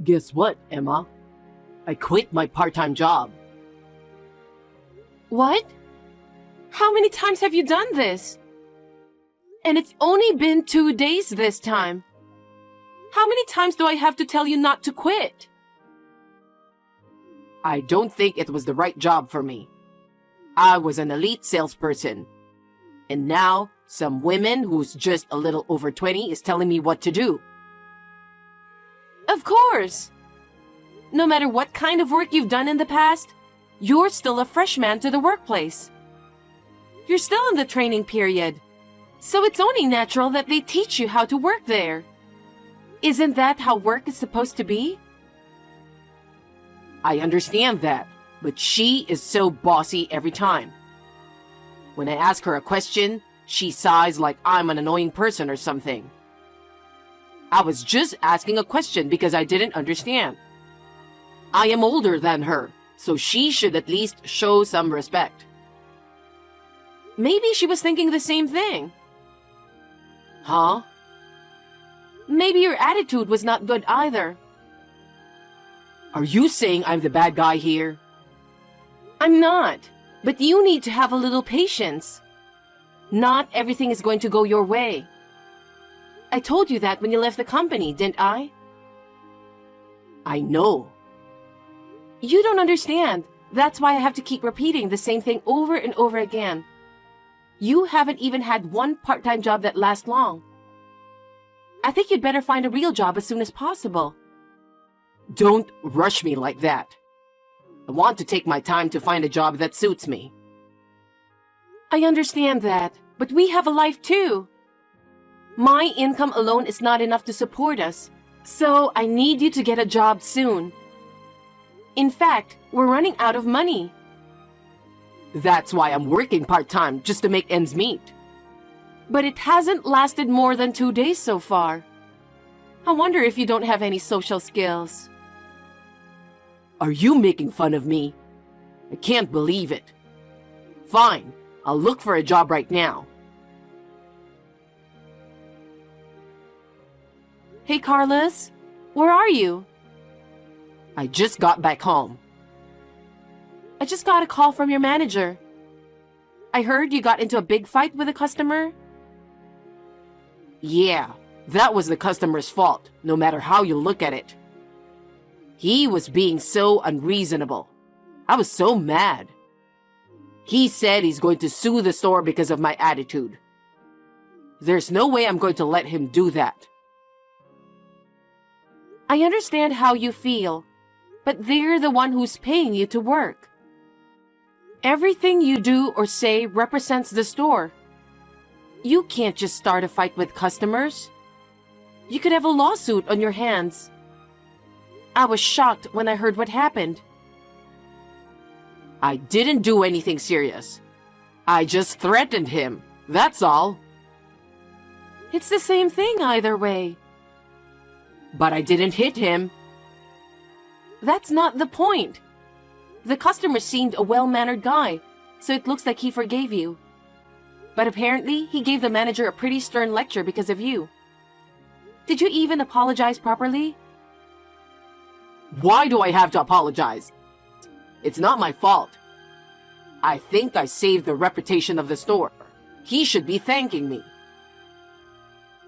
Guess what, Emma? I quit my part-time job. What? How many times have you done this? And it's only been 2 days this time. How many times do I have to tell you not to quit? I don't think it was the right job for me. I was an elite salesperson. And now, some woman who's just a little over 20 is telling me what to do. Of course! No matter what kind of work you've done in the past, you're still a freshman to the workplace. You're still in the training period, so it's only natural that they teach you how to work there. Isn't that how work is supposed to be? I understand that, but she is so bossy every time. When I ask her a question, she sighs like I'm an annoying person or something. I was just asking a question because I didn't understand. I am older than her, so she should at least show some respect. Maybe she was thinking the same thing. Huh? Maybe your attitude was not good either. Are you saying I'm the bad guy here? I'm not, but you need to have a little patience. Not everything is going to go your way. I told you that when you left the company, didn't I? I know. You don't understand. That's why I have to keep repeating the same thing over and over again. You haven't even had one part-time job that lasts long. I think you'd better find a real job as soon as possible. Don't rush me like that. I want to take my time to find a job that suits me. I understand that, but we have a life too. My income alone is not enough to support us, so I need you to get a job soon. In fact, we're running out of money. That's why I'm working part-time, just to make ends meet. But it hasn't lasted more than 2 days so far. I wonder if you don't have any social skills. Are you making fun of me? I can't believe it. Fine, I'll look for a job right now. Hey, Carlos, where are you? I just got back home. I just got a call from your manager. I heard you got into a big fight with a customer. Yeah, that was the customer's fault, no matter how you look at it. He was being so unreasonable. I was so mad. He said he's going to sue the store because of my attitude. There's no way I'm going to let him do that. I understand how you feel, but they're the one who's paying you to work. Everything you do or say represents the store. You can't just start a fight with customers. You could have a lawsuit on your hands. I was shocked when I heard what happened. I didn't do anything serious. I just threatened him, that's all. It's the same thing either way. But I didn't hit him. That's not the point. The customer seemed a well-mannered guy, so it looks like he forgave you. But apparently, he gave the manager a pretty stern lecture because of you. Did you even apologize properly? Why do I have to apologize? It's not my fault. I think I saved the reputation of the store. He should be thanking me.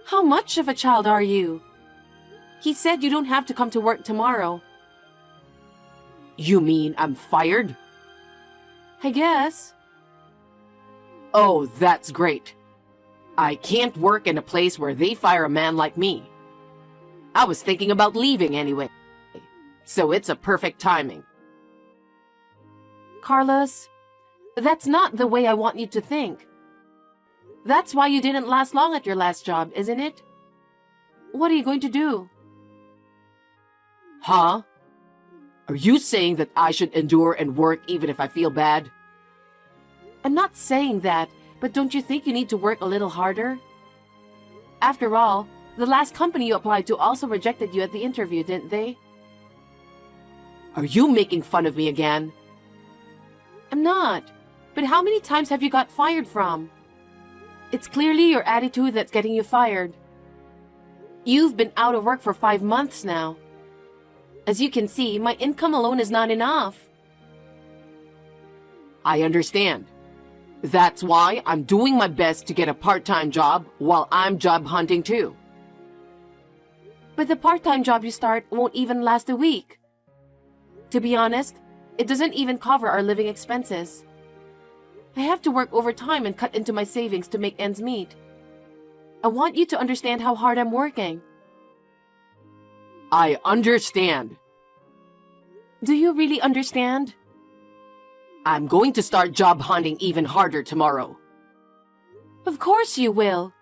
How much of a child are you? He said you don't have to come to work tomorrow. You mean I'm fired? I guess. Oh, that's great. I can't work in a place where they fire a man like me. I was thinking about leaving anyway, so it's a perfect timing. Carlos, that's not the way I want you to think. That's why you didn't last long at your last job, isn't it? What are you going to do? Huh? Are you saying that I should endure and work even if I feel bad? I'm not saying that, but don't you think you need to work a little harder? After all, the last company you applied to also rejected you at the interview, didn't they? Are you making fun of me again? I'm not. But how many times have you got fired from? It's clearly your attitude that's getting you fired. You've been out of work for 5 months now. As you can see, my income alone is not enough. I understand. That's why I'm doing my best to get a part-time job while I'm job hunting too. But the part-time job you start won't even last a week. To be honest, it doesn't even cover our living expenses. I have to work overtime and cut into my savings to make ends meet. I want you to understand how hard I'm working. I understand. Do you really understand? I'm going to start job hunting even harder tomorrow. Of course you will.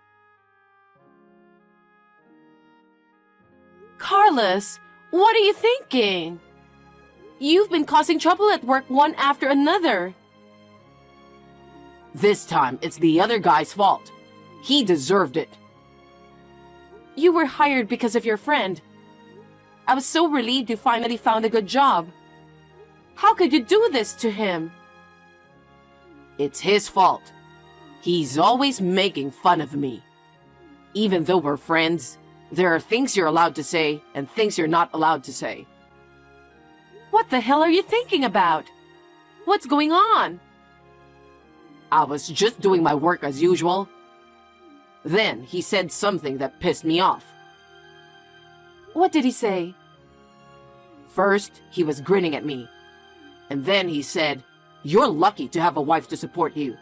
Carlos, what are you thinking? You've been causing trouble at work one after another. This time, it's the other guy's fault. He deserved it. You were hired because of your friend. I was so relieved you finally found a good job. How could you do this to him? It's his fault. He's always making fun of me. Even though we're friends, there are things you're allowed to say and things you're not allowed to say. What the hell are you thinking about? What's going on? I was just doing my work as usual. Then he said something that pissed me off. What did he say? First, he was grinning at me. And then he said, "You're lucky to have a wife to support you.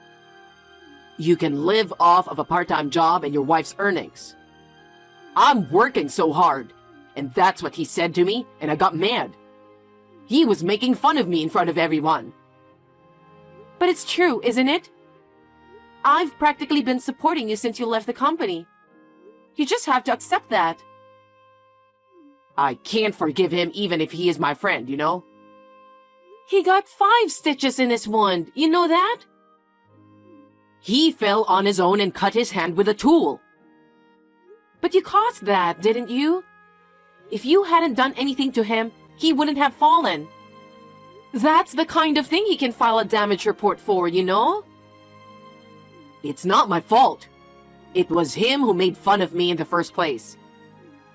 You can live off of a part-time job and your wife's earnings." I'm working so hard, and that's what he said to me, and I got mad. He was making fun of me in front of everyone. But it's true, isn't it? I've practically been supporting you since you left the company. You just have to accept that. I can't forgive him even if he is my friend, you know? He got 5 stitches in his wound, you know that? He fell on his own and cut his hand with a tool. But you caused that, didn't you? If you hadn't done anything to him, he wouldn't have fallen. That's the kind of thing he can file a damage report for, you know? It's not my fault. It was him who made fun of me in the first place.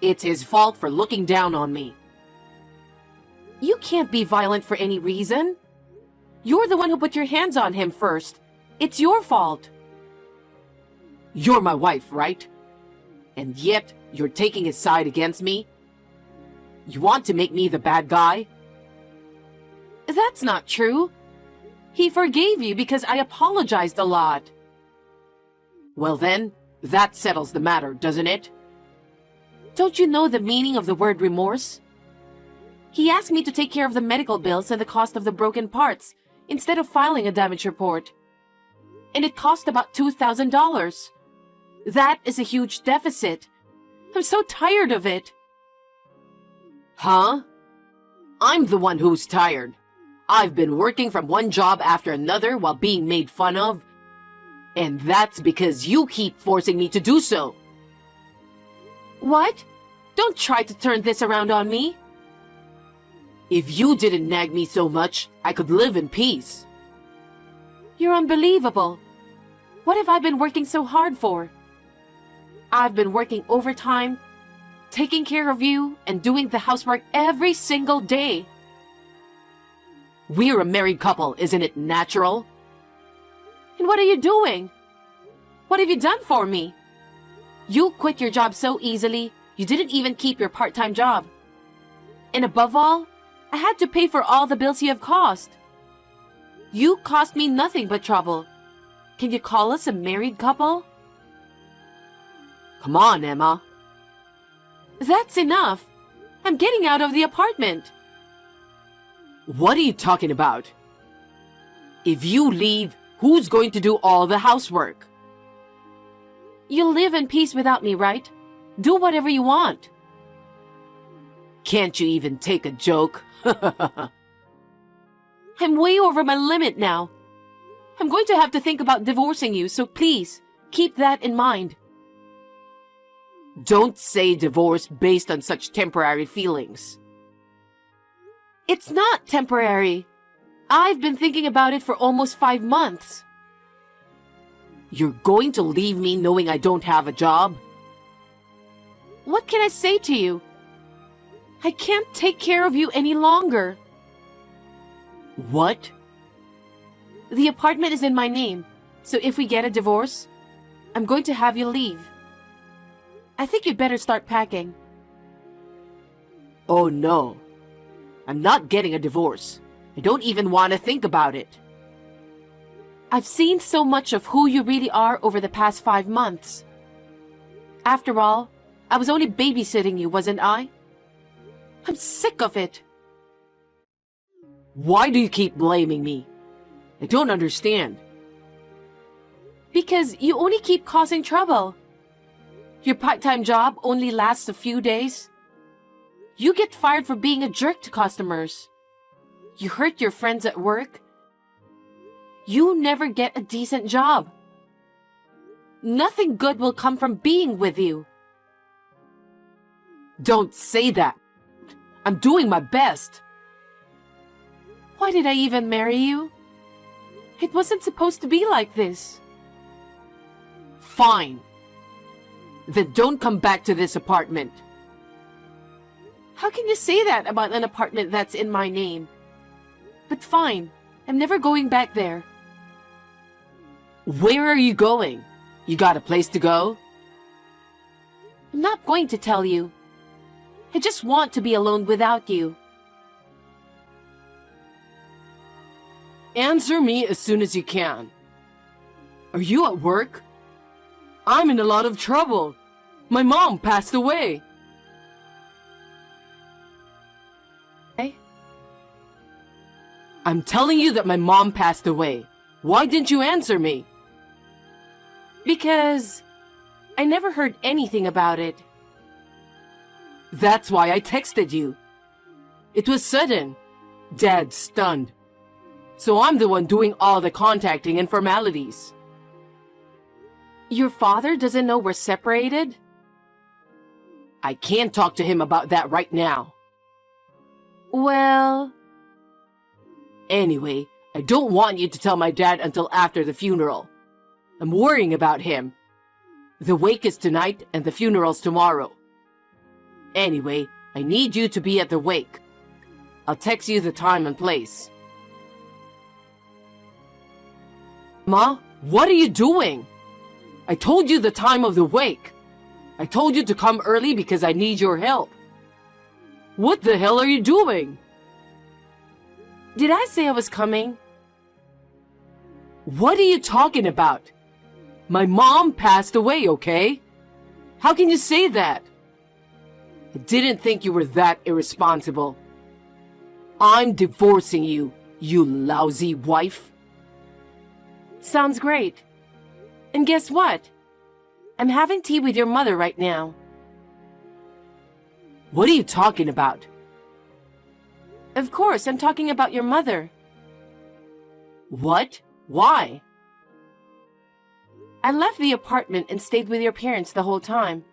It's his fault for looking down on me. You can't be violent for any reason. You're the one who put your hands on him first. It's your fault. You're my wife, right? And yet, you're taking his side against me? You want to make me the bad guy? That's not true. He forgave you because I apologized a lot. Well then, that settles the matter, doesn't it? Don't you know the meaning of the word remorse? He asked me to take care of the medical bills and the cost of the broken parts instead of filing a damage report. And it cost about $2,000. That is a huge deficit. I'm so tired of it. Huh? I'm the one who's tired. I've been working from one job after another while being made fun of. And that's because you keep forcing me to do so. What? Don't try to turn this around on me. If you didn't nag me so much, I could live in peace. You're unbelievable. What have I been working so hard for? I've been working overtime, taking care of you, and doing the housework every single day. We're a married couple, isn't it natural? And what are you doing? What have you done for me? You quit your job so easily, you didn't even keep your part-time job. And above all, I had to pay for all the bills you have caused. You cost me nothing but trouble. Can you call us a married couple? Come on, Emma. That's enough. I'm getting out of the apartment. What are you talking about? If you leave, who's going to do all the housework? You'll live in peace without me, right? Do whatever you want. Can't you even take a joke? I'm way over my limit now. I'm going to have to think about divorcing you, so please, keep that in mind. Don't say divorce based on such temporary feelings. It's not temporary. I've been thinking about it for almost 5 months. You're going to leave me knowing I don't have a job? What can I say to you? I can't take care of you any longer. What? The apartment is in my name, so if we get a divorce, I'm going to have you leave. I think you'd better start packing. Oh no. I'm not getting a divorce. I don't even want to think about it. I've seen so much of who you really are over the past 5 months. After all, I was only babysitting you, wasn't I? I'm sick of it. Why do you keep blaming me? I don't understand. Because you only keep causing trouble. Your part-time job only lasts a few days. You get fired for being a jerk to customers. You hurt your friends at work. You never get a decent job. Nothing good will come from being with you. Don't say that. I'm doing my best. Why did I even marry you? It wasn't supposed to be like this. Fine. Then don't come back to this apartment. How can you say that about an apartment that's in my name? But fine, I'm never going back there. Where are you going? You got a place to go? I'm not going to tell you. I just want to be alone without you. Answer me as soon as you can. Are you at work? I'm in a lot of trouble. My mom passed away. Hey? I'm telling you that my mom passed away. Why didn't you answer me? Because I never heard anything about it. That's why I texted you. It was sudden. Dad's stunned. So I'm the one doing all the contacting and formalities. Your father doesn't know we're separated? I can't talk to him about that right now. Well... Anyway, I don't want you to tell my dad until after the funeral. I'm worrying about him. The wake is tonight and the funeral's tomorrow. Anyway, I need you to be at the wake. I'll text you the time and place. Ma, what are you doing? I told you the time of the wake. I told you to come early because I need your help. What the hell are you doing? Did I say I was coming? What are you talking about? My mom passed away, okay? How can you say that? I didn't think you were that irresponsible. I'm divorcing you, you lousy wife. Sounds great. And guess what? I'm having tea with your mother right now. What are you talking about? Of course, I'm talking about your mother. What? Why? I left the apartment and stayed with your parents the whole time.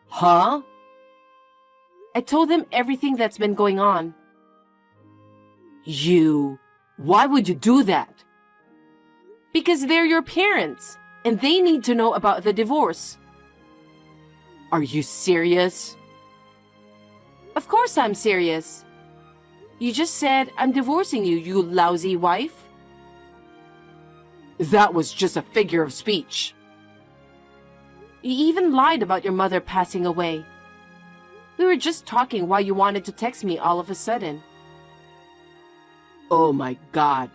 Huh? I told them everything that's been going on. Why would you do that? Because they're your parents, and they need to know about the divorce. Are you serious? Of course I'm serious. You just said I'm divorcing you, you lousy wife. That was just a figure of speech. You even lied about your mother passing away. We were just talking why you wanted to text me all of a sudden. Oh my God.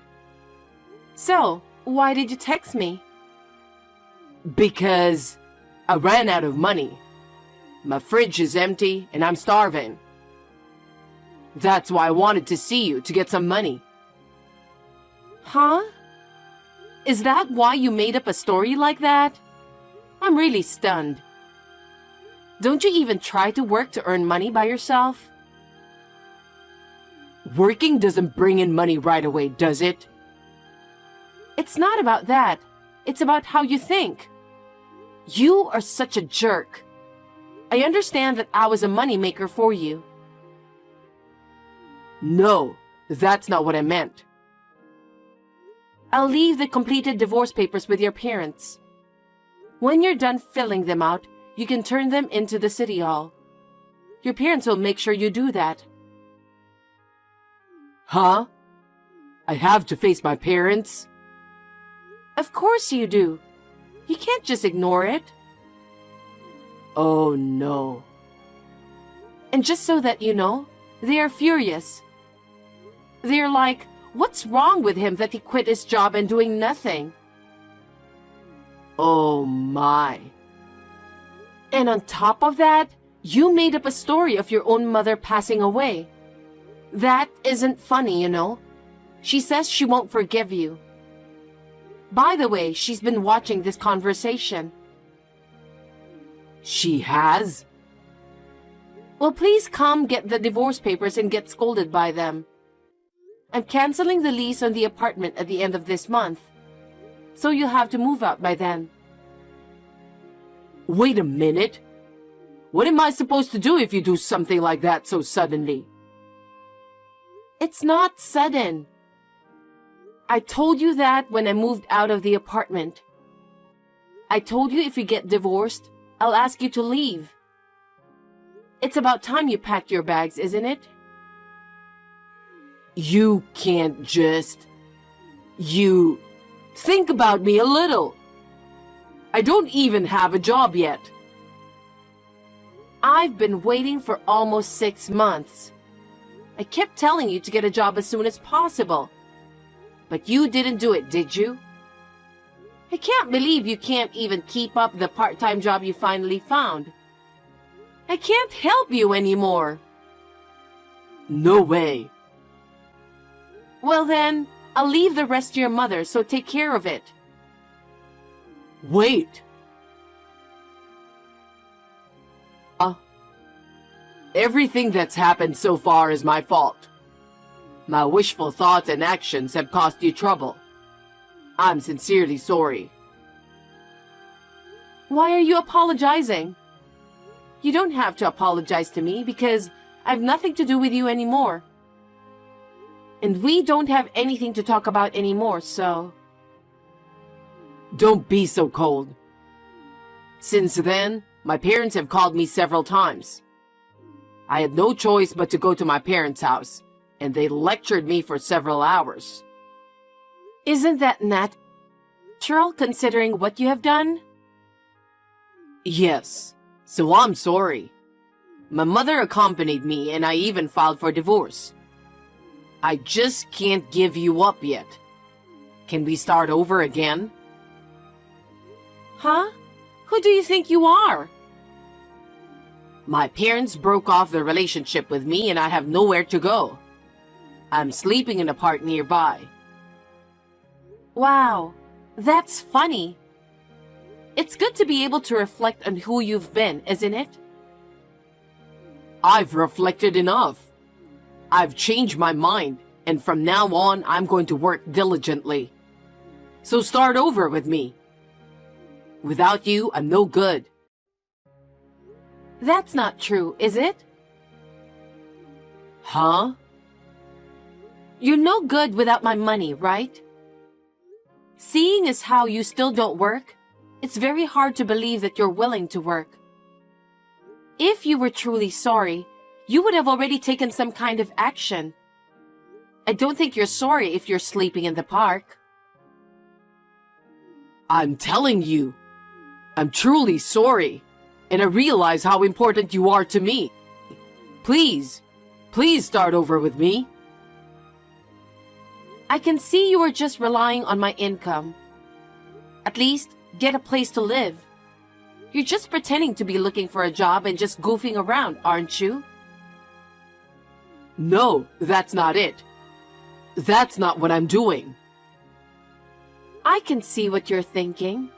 So, why did you text me? Because I ran out of money. My fridge is empty and I'm starving. That's why I wanted to see you to get some money. Huh? Is that why you made up a story like that? I'm really stunned. Don't you even try to work to earn money by yourself? Working doesn't bring in money right away, does it? It's not about that. It's about how you think. You are such a jerk. I understand that I was a moneymaker for you. No, that's not what I meant. I'll leave the completed divorce papers with your parents. When you're done filling them out, you can turn them into the city hall. Your parents will make sure you do that. Huh? I have to face my parents? Of course you do. You can't just ignore it. Oh no. And just so that you know, they are furious. They're like, what's wrong with him that he quit his job and doing nothing? Oh my. And on top of that, you made up a story of your own mother passing away. That isn't funny, you know. She says she won't forgive you. By the way, she's been watching this conversation. She has? Well, please come get the divorce papers and get scolded by them. I'm canceling the lease on the apartment at the end of this month, so you'll have to move out by then. Wait a minute. What am I supposed to do if you do something like that so suddenly? It's not sudden. I told you that when I moved out of the apartment. I told you if you get divorced, I'll ask you to leave. It's about time you packed your bags, isn't it? You can't just... You... Think about me a little. I don't even have a job yet. I've been waiting for almost 6 months. I kept telling you to get a job as soon as possible. But you didn't do it, did you? I can't believe you can't even keep up the part-time job you finally found. I can't help you anymore. No way. Well then, I'll leave the rest to your mother, so take care of it. Wait. Everything that's happened so far is my fault. My wishful thoughts and actions have caused you trouble. I'm sincerely sorry. Why are you apologizing? You don't have to apologize to me because I've nothing to do with you anymore. And we don't have anything to talk about anymore, so... Don't be so cold. Since then, my parents have called me several times. I had no choice but to go to my parents' house, and they lectured me for several hours. Isn't that natural considering what you have done? Yes, so I'm sorry. My mother accompanied me and I even filed for divorce. I just can't give you up yet. Can we start over again? Huh? Who do you think you are? My parents broke off their relationship with me and I have nowhere to go. I'm sleeping in a park nearby. Wow, that's funny. It's good to be able to reflect on who you've been, isn't it? I've reflected enough. I've changed my mind, and from now on, I'm going to work diligently. So start over with me. Without you, I'm no good. That's not true, is it? Huh? You're no good without my money, right? Seeing as how you still don't work, it's very hard to believe that you're willing to work. If you were truly sorry, you would have already taken some kind of action. I don't think you're sorry if you're sleeping in the park. I'm telling you, I'm truly sorry, and I realize how important you are to me. Please start over with me. I can see you are just relying on my income. At least, get a place to live. You're just pretending to be looking for a job and just goofing around, aren't you? No, that's not it. That's not what I'm doing. I can see what you're thinking.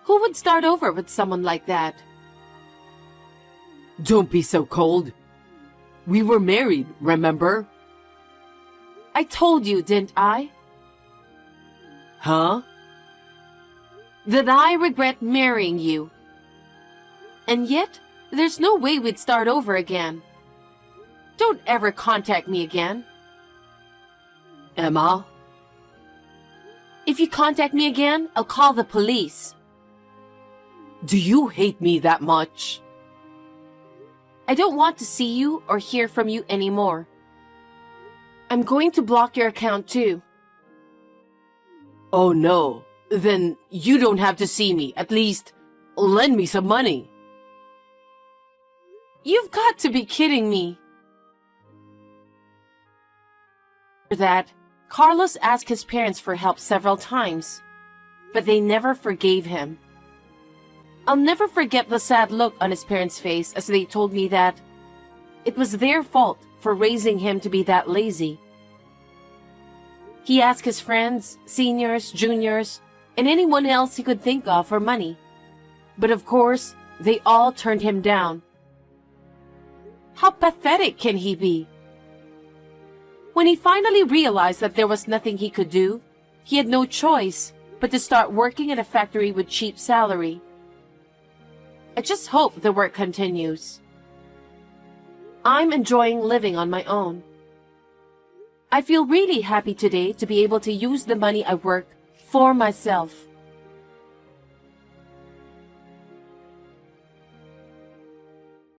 Who would start over with someone like that? Don't be so cold. We were married, remember? I told you, didn't I? Huh? That I regret marrying you. And yet, there's no way we'd start over again. Don't ever contact me again. Emma? If you contact me again, I'll call the police. Do you hate me that much? I don't want to see you or hear from you anymore. I'm going to block your account too. Oh no, then you don't have to see me. At least, lend me some money. You've got to be kidding me. After that, Carlos asked his parents for help several times, but they never forgave him. I'll never forget the sad look on his parents' face as they told me that it was their fault for raising him to be that lazy. He asked his friends, seniors, juniors, and anyone else he could think of for money. But of course, they all turned him down. How pathetic can he be? When he finally realized that there was nothing he could do, he had no choice but to start working in a factory with cheap salary. I just hope the work continues. I'm enjoying living on my own. I feel really happy today to be able to use the money I work for myself.